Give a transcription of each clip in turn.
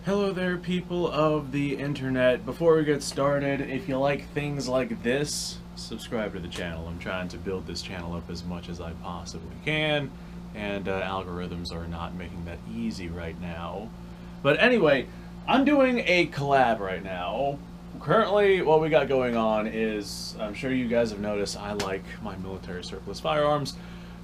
Hello there, people of the internet. Before we get started, if you like things like this, subscribe to the channel. I'm trying to build this channel up as much as I possibly can, and algorithms are not making that easy right now. But anyway, I'm doing a collab right now. Currently, what we got going on is, I'm sure you guys have noticed, I like my military surplus firearms.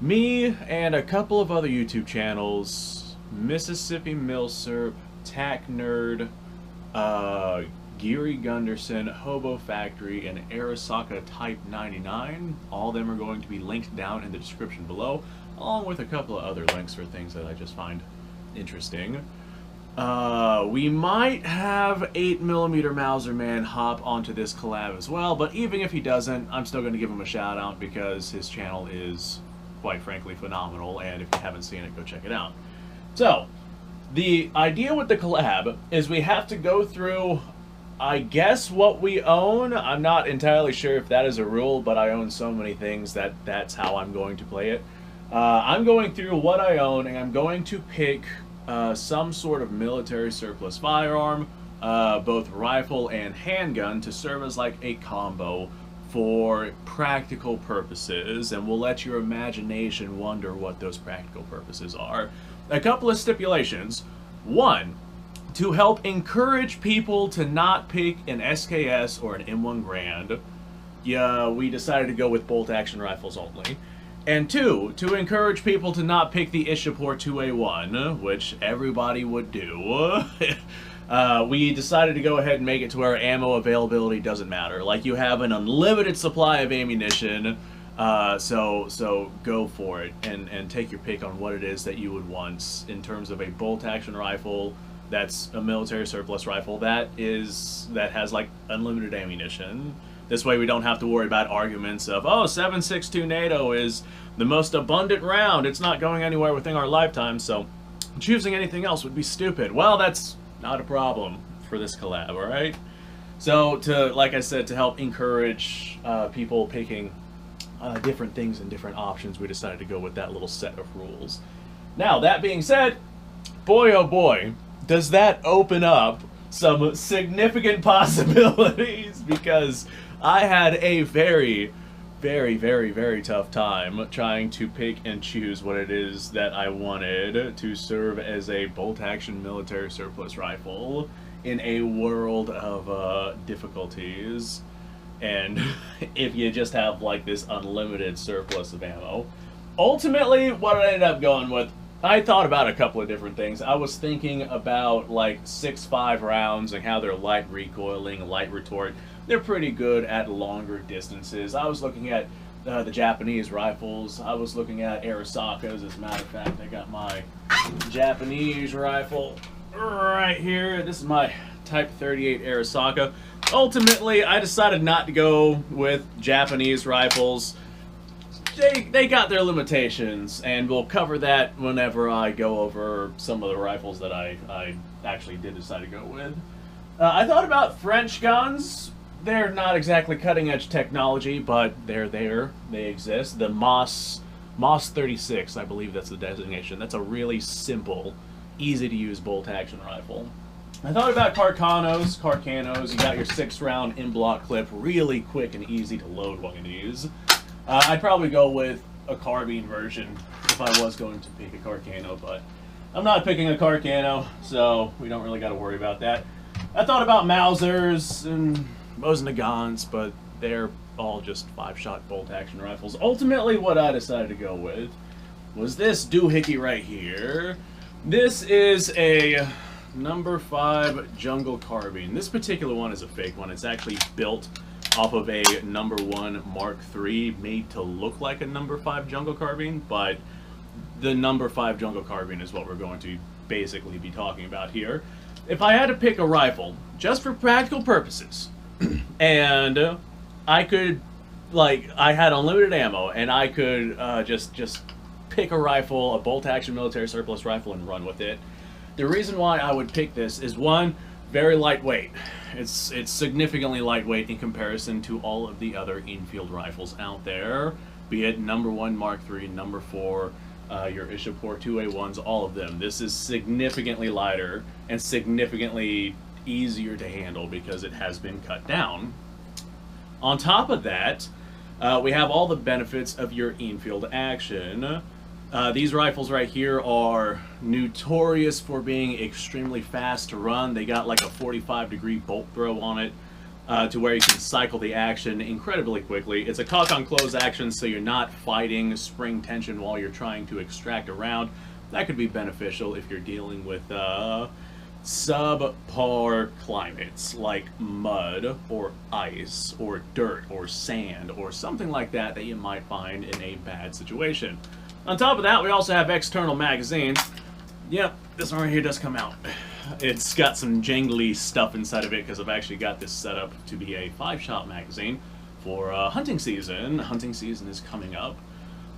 Me and a couple of other YouTube channels, Mississippi Milsurp, Tac Nerd, Geary Gunderson, Hobo Factory, and Arasaka Type 99. All of them are going to be linked down in the description below, along with a couple of other links for things that I just find interesting. We might have 8mm Mauser Man hop onto this collab as well, but even if he doesn't, I'm still going to give him a shout out because his channel is, quite frankly, phenomenal, and if you haven't seen it, go check it out. So, the idea with the collab is we have to go through, I guess, what we own. I'm not entirely sure if that is a rule, but I own so many things that that's how I'm going to play it. I'm going through what I own, and I'm going to pick some sort of military surplus firearm, both rifle and handgun, to serve as like a combo for practical purposes, and we'll let your imagination wonder what those practical purposes are. A couple of stipulations. One, to help encourage people to not pick an SKS or an M1 Grand, we decided to go with bolt action rifles only. And two, to encourage people to not pick the Ishapur 2A1, which everybody would do. We decided to go ahead and make it to where ammo availability doesn't matter. Like, you have an unlimited supply of ammunition, so go for it and take your pick on what it is that you would want in terms of a bolt action rifle that's a military surplus rifle that has like unlimited ammunition. This way we don't have to worry about arguments of, oh, 7.62 NATO is the most abundant round, it's not going anywhere within our lifetime, so choosing anything else would be stupid. Well, that's not a problem for this collab, alright? So, like I said, to help encourage people picking different things and different options, we decided to go with that little set of rules. Now, that being said, boy oh boy, does that open up some significant possibilities, because I had a very, very, very, very tough time trying to pick and choose what it is that I wanted to serve as a bolt-action military surplus rifle in a world of difficulties. And if you just have like this unlimited surplus of ammo. Ultimately, what I ended up going with, I thought about a couple of different things. I was thinking about like 6.5 rounds and how they're light recoiling, light retort. They're pretty good at longer distances. I was looking at the Japanese rifles. I was looking at Arasakas. As a matter of fact, I got my Japanese rifle right here. This is my Type 38 Arasaka. Ultimately, I decided not to go with Japanese rifles. They got their limitations, and we'll cover that whenever I go over some of the rifles that I actually did decide to go with. I thought about French guns. They're not exactly cutting-edge technology, but they're there. They exist. The MOS 36, I believe that's the designation. That's a really simple, easy-to-use bolt-action rifle. I thought about Carcanos. You got your 6-round in-block clip, really quick and easy to load while you use. I'd probably go with a carbine version if I was going to pick a Carcano, but I'm not picking a Carcano, so we don't really got to worry about that. I thought about Mausers and Mosin-Nagants, but they're all just 5-shot bolt-action rifles. Ultimately, what I decided to go with was this doohickey right here. This is a number 5 jungle carbine. This particular one is a fake one. It's actually built off of a number 1 Mark III, made to look like a number 5 jungle carbine, but the number 5 jungle carbine is what we're going to basically be talking about here. If I had to pick a rifle, just for practical purposes, and I could, like, I had unlimited ammo, and I could just pick a rifle, a bolt-action military surplus rifle, and run with it. The reason why I would pick this is, one, very lightweight. It's significantly lightweight in comparison to all of the other infield rifles out there, be it number 1 Mark III, number 4, your Ishapore 2A1s, all of them. This is significantly lighter and significantly easier to handle because it has been cut down. On top of that, we have all the benefits of your infield action. These rifles right here are notorious for being extremely fast to run. They got like a 45-degree bolt throw on it to where you can cycle the action incredibly quickly. It's a cock-on-close action, so you're not fighting spring tension while you're trying to extract a round. That could be beneficial if you're dealing with subpar climates like mud or ice or dirt or sand or something like that that you might find in a bad situation. On top of that, we also have external magazines. Yep, this one right here does come out. It's got some jangly stuff inside of it because I've actually got this set up to be a 5-shot magazine for hunting season. Hunting season is coming up.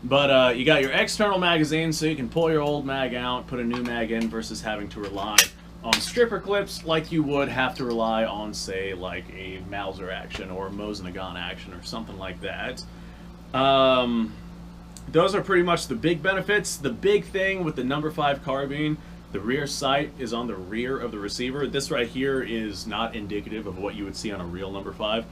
But you got your external magazine, so you can pull your old mag out, put a new mag in, versus having to rely on stripper clips like you would have to rely on, say, like a Mauser action or a Mosin Nagant action or something like that. Those are pretty much the big benefits. The big thing with the number 5 carbine, the rear sight is on the rear of the receiver. This right here is not indicative of what you would see on a real number 5,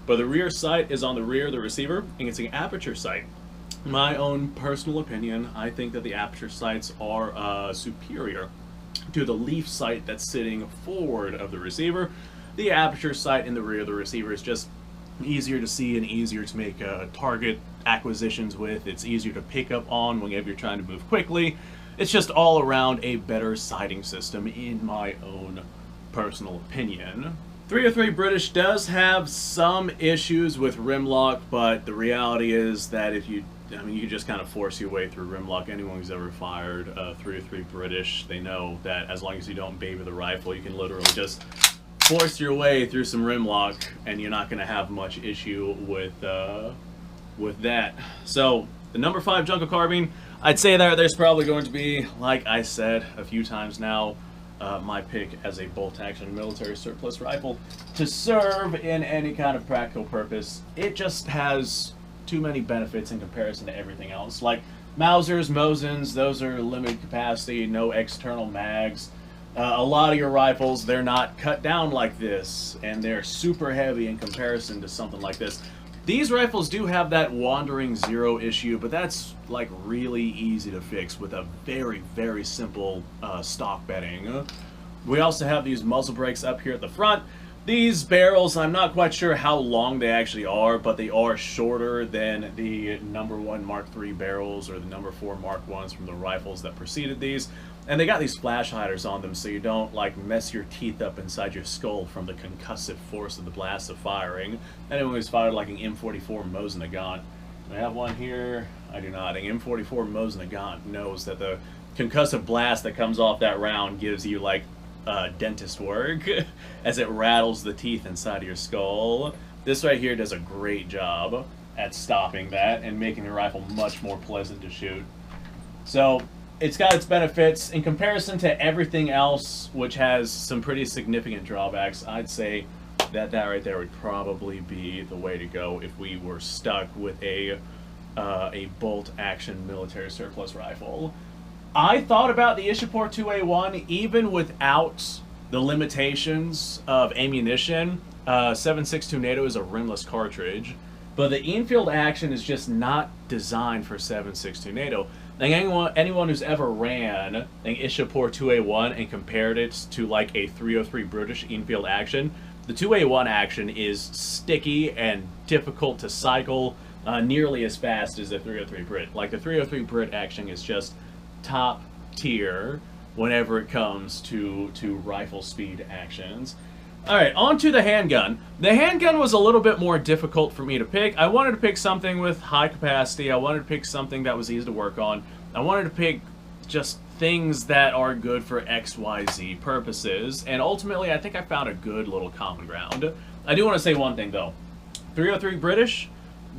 but the rear sight is on the rear of the receiver, and it's an aperture sight. In my own personal opinion, I think that the aperture sights are superior to the leaf sight that's sitting forward of the receiver. The aperture sight in the rear of the receiver is just easier to see and easier to make target acquisitions with. It's easier to pick up on whenever you're trying to move quickly. It's just all around a better sighting system in my own personal opinion. 303 British does have some issues with rim lock, but the reality is that if you you just kind of force your way through rim lock. Anyone who's ever fired 303 British, they know that as long as you don't baby the rifle, you can literally just force your way through some rim lock, and you're not going to have much issue with that. So the number 5 Jungle carbine, I'd say there's probably going to be, like I said a few times now, my pick as a bolt-action military surplus rifle to serve in any kind of practical purpose. It just has too many benefits in comparison to everything else. Like Mausers, Mosins, those are limited capacity, no external mags. A lot of your rifles, they're not cut down like this, and they're super heavy in comparison to something like this. These rifles do have that wandering zero issue, but that's like really easy to fix with a very, very simple stock bedding. We also have these muzzle brakes up here at the front. These barrels, I'm not quite sure how long they actually are, but they are shorter than the number 1 Mark III barrels or the number 4 Mark Is from the rifles that preceded these. And they got these flash hiders on them so you don't like mess your teeth up inside your skull from the concussive force of the blast of firing. Anyone who's fired like an M44 Mosin Nagant, I have one here. I do not. An M44 Mosin Nagant knows that the concussive blast that comes off that round gives you like dentist work as it rattles the teeth inside of your skull. This right here does a great job at stopping that and making the rifle much more pleasant to shoot. So it's got its benefits in comparison to everything else, which has some pretty significant drawbacks. I'd say that right there would probably be the way to go if we were stuck with a bolt-action military surplus rifle. I thought about the Ishapore 2A1 even without the limitations of ammunition. 7.62 NATO is a rimless cartridge, but the infield action is just not designed for 7.62 NATO. Like anyone who's ever ran an Ishapore 2A1 and compared it to like a 303 British infield action, the 2A1 action is sticky and difficult to cycle nearly as fast as the 303 Brit. Like the 303 Brit action is just top tier whenever it comes to rifle speed actions. Alright, on to the handgun. The handgun was a little bit more difficult for me to pick. I wanted to pick something with high capacity. I wanted to pick something that was easy to work on. I wanted to pick just things that are good for XYZ purposes. And ultimately, I think I found a good little common ground. I do want to say one thing, though. 303 British,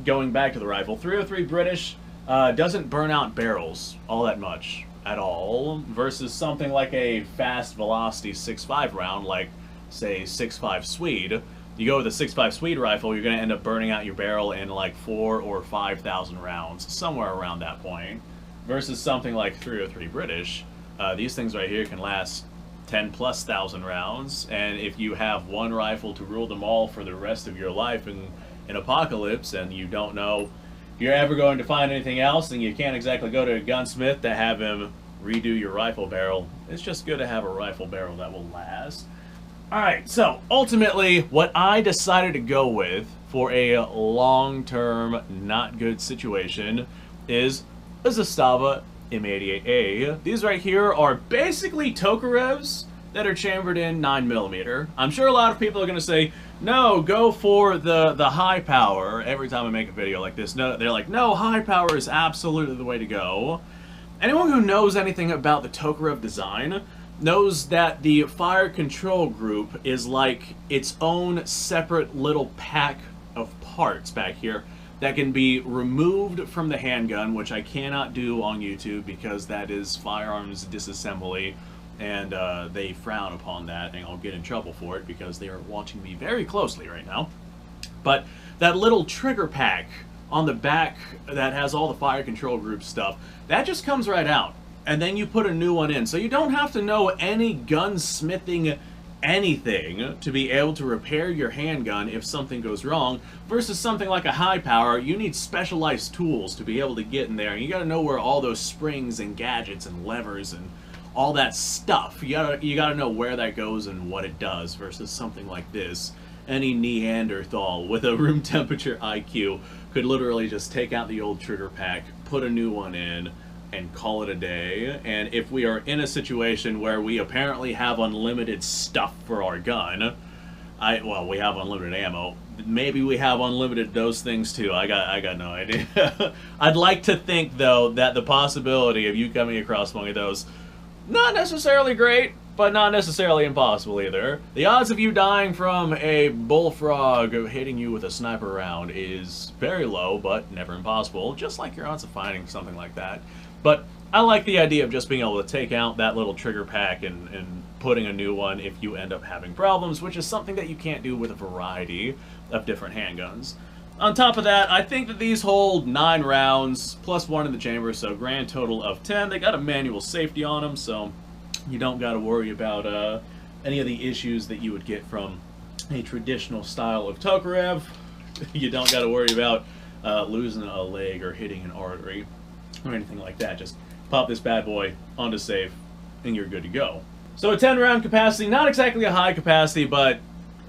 going back to the rifle, 303 British doesn't burn out barrels all that much at all, versus something like a fast velocity 6.5 round, like say 6.5 Swede. You go with a 6.5 Swede rifle, you're going to end up burning out your barrel in like 4,000 or 5,000 rounds, somewhere around that point. versus something like 303 British. These things right here can last 10+ thousand rounds, and if you have one rifle to rule them all for the rest of your life in apocalypse, and you don't know if you're ever going to find anything else, and you can't exactly go to a gunsmith to have him redo your rifle barrel, it's just good to have a rifle barrel that will last. Alright, so ultimately what I decided to go with for a long-term not good situation is a Zastava M88A. These right here are basically Tokarevs that are chambered in 9mm. I'm sure a lot of people are going to say, no, go for the high power. Every time I make a video like this, no, they're like, no, high power is absolutely the way to go. Anyone who knows anything about the Tokarev design knows that the fire control group is like its own separate little pack of parts back here that can be removed from the handgun, which I cannot do on YouTube because that is firearms disassembly, and they frown upon that, and I'll get in trouble for it because they are watching me very closely right now. But that little trigger pack on the back that has all the fire control group stuff, that just comes right out, and then you put a new one in. So you don't have to know any gunsmithing anything to be able to repair your handgun if something goes wrong, versus something like a high power. You need specialized tools to be able to get in there, and you got to know where all those springs and gadgets and levers and all that stuff, you gotta know where that goes and what it does, versus something like this. Any Neanderthal with a room temperature IQ could literally just take out the old trigger pack, put a new one in, and call it a day. And if we are in a situation where we apparently have unlimited stuff for our gun, well, we have unlimited ammo, maybe we have unlimited those things too. I got no idea. I'd like to think, though, that the possibility of you coming across one of those, not necessarily great, but not necessarily impossible either. The odds of you dying from a bullfrog hitting you with a sniper round is very low, but never impossible, just like your odds of finding something like that. But I like the idea of just being able to take out that little trigger pack and putting a new one if you end up having problems, which is something that you can't do with a variety of different handguns. On top of that, I think that these hold 9 rounds, plus 1 in the chamber, so grand total of 10. They got a manual safety on them, so you don't got to worry about any of the issues that you would get from a traditional style of Tokarev. You don't got to worry about losing a leg or hitting an artery or anything like that. Just pop this bad boy onto safe and you're good to go. So a 10-round capacity, not exactly a high capacity, but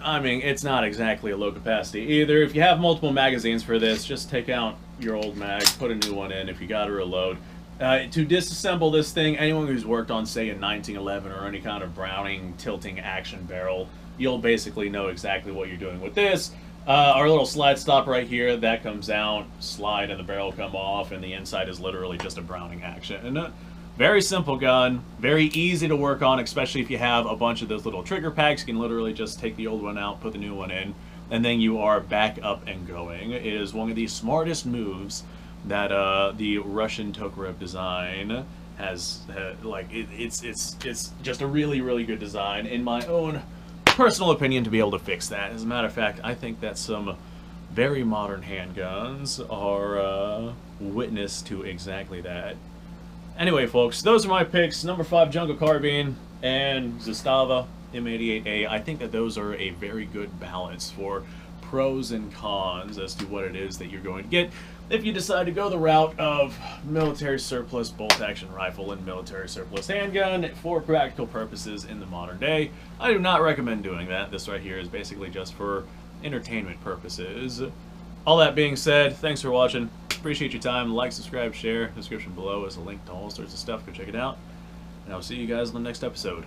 I mean, it's not exactly a low capacity either. If you have multiple magazines for this, just take out your old mag, put a new one in if you got to reload. To disassemble this thing, anyone who's worked on, say, a 1911 or any kind of Browning tilting action barrel, you'll basically know exactly what you're doing with this. Our little slide stop right here, that comes out, slide and the barrel come off, and the inside is literally just a Browning action. Very simple gun, very easy to work on, especially if you have a bunch of those little trigger packs. You can literally just take the old one out, put the new one in, and then you are back up and going. It is one of the smartest moves that the Russian Tokarev design has. It's just a really, really good design, in my own personal opinion, to be able to fix that. As a matter of fact, I think that some very modern handguns are witness to exactly that. Anyway, folks, those are my picks. Number 5 Jungle Carbine and Zastava M88A. I think that those are a very good balance for pros and cons as to what it is that you're going to get if you decide to go the route of military surplus bolt-action rifle and military surplus handgun for practical purposes in the modern day. I do not recommend doing that. This right here is basically just for entertainment purposes. All that being said, thanks for watching. Appreciate your time. Like, subscribe, share. Description below is a link to all sorts of stuff. Go check it out. And I'll see you guys in the next episode.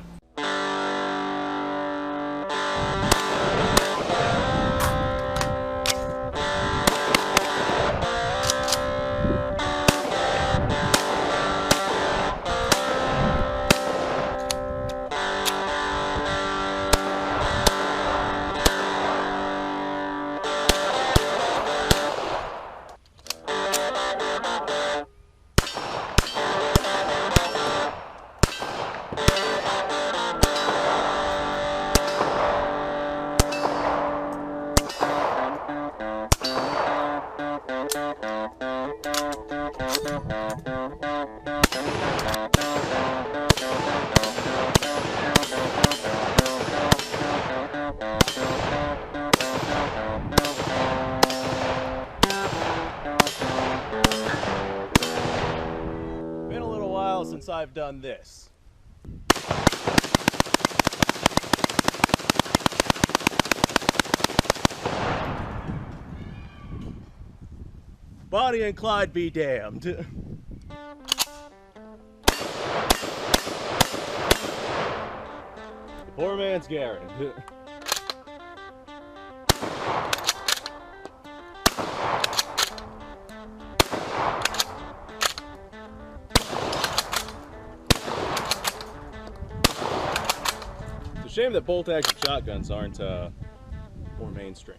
I've done this. Bonnie and Clyde be damned. Poor man's Garrett. It's a shame that bolt action shotguns aren't more mainstream.